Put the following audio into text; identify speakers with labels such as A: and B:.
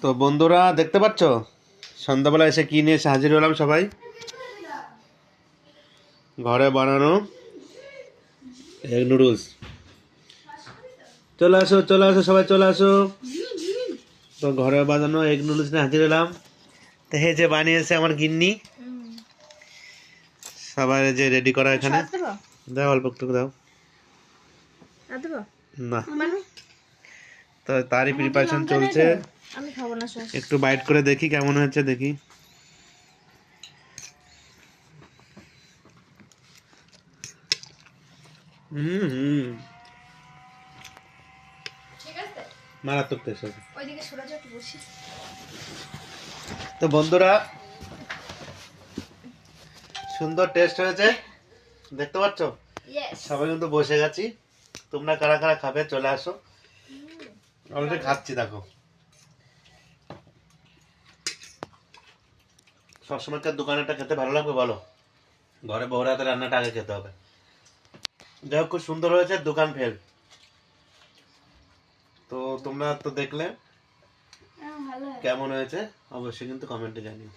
A: তো বন্ধুরা দেখতে পাচ্ছ সন্ধ্যাবেলা এসে কি নিয়ে এসে হাজির হলাম সবাই। ঘরে বানানো এগ নুডলস। চলে আসো সবাই চলে আসো। তো ঘরে বানানো এগ নুডলস নিয়ে হাজির হলাম। তো হে যে বানিয়েছে আমার গিন্নি, সবাই যে রেডি করা এখানে। দাও অল্প একটু দাও না, তো তারই প্রিপারেশন চলছে। একটু বাইট করে দেখি কেমন হয়েছে দেখি। মারাত্মক টেস্ট আছে। তো বন্ধুরা সুন্দর টেস্ট হয়েছে দেখতে পাচ্ছ। সবাই কিন্তু বসে গেছি। তোমরা কারা কারা খাবে চলে আসো। অলরেডি খাচ্ছি দেখো। সবসময়কার দোকানেটা খেতে ভালো লাগবে বলো? ঘরে বউর হাতে রান্নাটা আগে খেতে হবে। যাই হোক খুব সুন্দর হয়েছে, দোকান ফেল। তো তোমরা তো দেখলে কেমন হয়েছে অবশ্যই কিন্তু কমেন্টে জানিও।